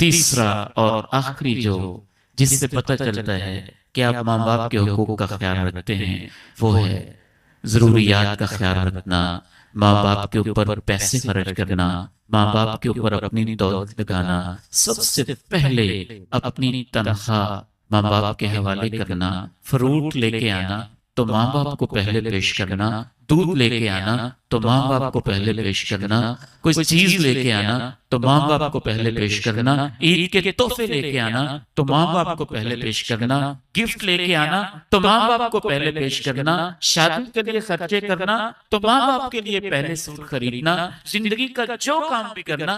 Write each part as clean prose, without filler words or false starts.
تیسرا اور آخری جو جس سے پتہ چلتا ہے کہ آپ ماں باپ کے حقوق کا خیال رکھتے ہیں وہ ہے ضروریات کا خیال رکھنا، ماں باپ کے اوپر پیسے خرچ کرنا، ماں باپ کے اوپر اپنی دولت لگانا، سب سے پہلے اپنی تنخواہ ماں باپ کے حوالے کرنا، فروٹ لے کے آنا تو ماں باپ کو پہلے پیش کرنا، دودھ لے کے آنا تو ماں باپ کو پہلے پیش کرنا، کوئی چیز لے کے آنا تو ماں باپ کو پہلے پیش کرنا، عید کے تحفے لے کے آنا تو ماں باپ کو پہلے پیش کرنا، گفٹ لے کے آنا تو ماں باپ کو پہلے پیش کرنا، شادی کے لیے خرچے کرنا تو ماں باپ کے لیے پہلے سوٹ خریدنا، زندگی کا جو کام بھی کرنا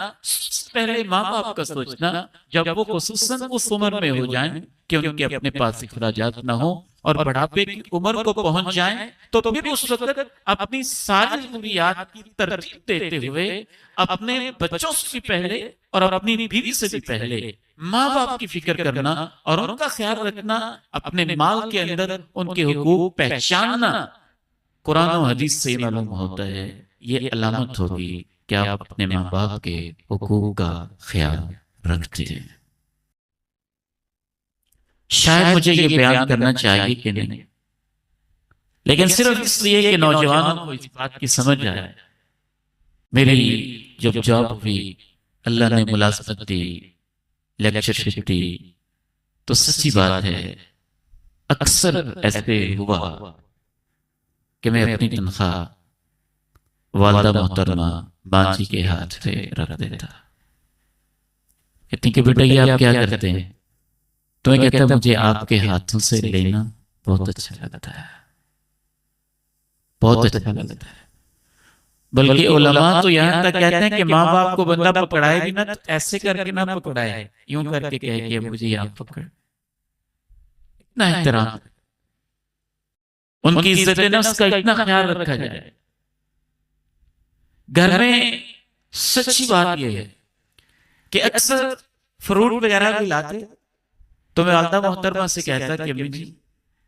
پہلے ماں باپ کا سوچنا، جب وہ خصوصاً اس عمر میں ہو جائیں کہ ان کے اپنے پاس اخراجات نہ ہوں اور بڑھاپے کی عمر کو پہنچ جائیں تو پھر اس وقت اپنی ساری ضروریات کی ترتیب دیتے ہوئے اپنے بچوں سے بھی پہلے اور اپنی بیوی سے بھی پہلے ماں باپ کی فکر کرنا اور ان کا خیال رکھنا، اپنے مال کے اندر ان کے حقوق پہچاننا قرآن و حدیث سے معلوم ہوتا ہے، یہ علامت ہوگی کہ آپ اپنے ماں باپ کے حقوق کا خیال رکھتے ہیں۔ شاید مجھے یہ بیان کرنا چاہیے کہ نہیں، لیکن صرف اس لیے کہ نوجوانوں کو اس بات کی سمجھ آئے۔ میری جب جاب ہوئی، اللہ نے ملازمت دی، لیکچرشپ دی، تو سچی بات ہے اکثر ایسے ہوا کہ میں اپنی تنخواہ والدہ محترمہ ماں جی کے ہاتھ پہ رکھ دیتا، کہتی کہ بیٹا یہ آپ کیا کرتے ہیں؟ تو میں کہتا مجھے آپ کے ہاتھوں سے لینا بہت اچھا لگتا ہے، بہت اچھا لگتا ہے۔ بلکہ علماء تو یہاں تک کہتے ہیں کہ ماں باپ کو بندہ پکڑائے بھی نہ تو ایسے کر کے نہ پکڑائے، یوں کر کے کہے کہ مجھے یہاں پکڑ، اتنا احترام، ان کی عزت نفس کا اتنا خیال رکھا جائے۔ گھر میں سچی بات یہ ہے کہ اکثر فروٹ وغیرہ بھی لاتے تو میں والدہ محترمہ سے کہتا کہ امی جی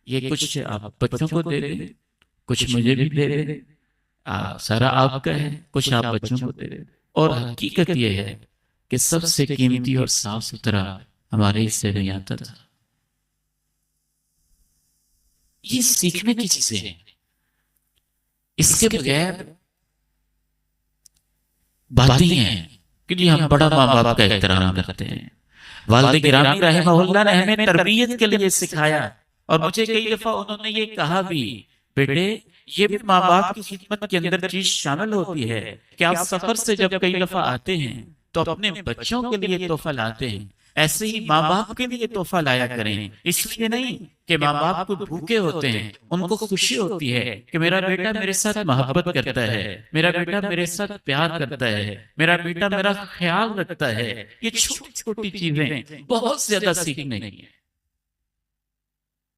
یہ کچھ آپ بچوں کو دے دیں، کچھ مجھے بھی دے دیں، سارا آپ کا ہے، کچھ آپ بچوں کو دے دیں۔ اور حقیقت یہ ہے کہ سب سے قیمتی اور صاف ستھرا ہمارے حصے میں آتا تھا۔ یہ سیکھنے کی چیزیں ہیں، اس کے بغیر باتیں ہیں کہ جی ہم بڑا ماں باپ کا احترام کرتے ہیں۔ والد گرامی رحمہ اللہ نے ہمیں تربیت کے لیے سکھایا، اور مجھے کئی دفعہ انہوں نے یہ کہا بھی بیٹے یہ بھی ماں باپ کی خدمت کے اندر چیز شامل ہوتی ہے کہ آپ سفر سے جب کئی دفعہ آتے ہیں تو اپنے بچوں کے لیے تحفہ لاتے ہیں، ایسے ہی ماں باپ کے لیے تحفہ لایا کریں۔ اس لیے نہیں کہ ماں باپ کو بھوکے ہوتے ہیں، ان کو خوشی ہوتی ہے کہ میرا بیٹا میرے ساتھ محبت کرتا ہے، میرا بیٹا میرے ساتھ پیار کرتا ہے، میرا بیٹا میرا خیال رکھتا ہے۔ یہ چھوٹی چھوٹی چیزیں بہت زیادہ سیکھنے کی ہیں۔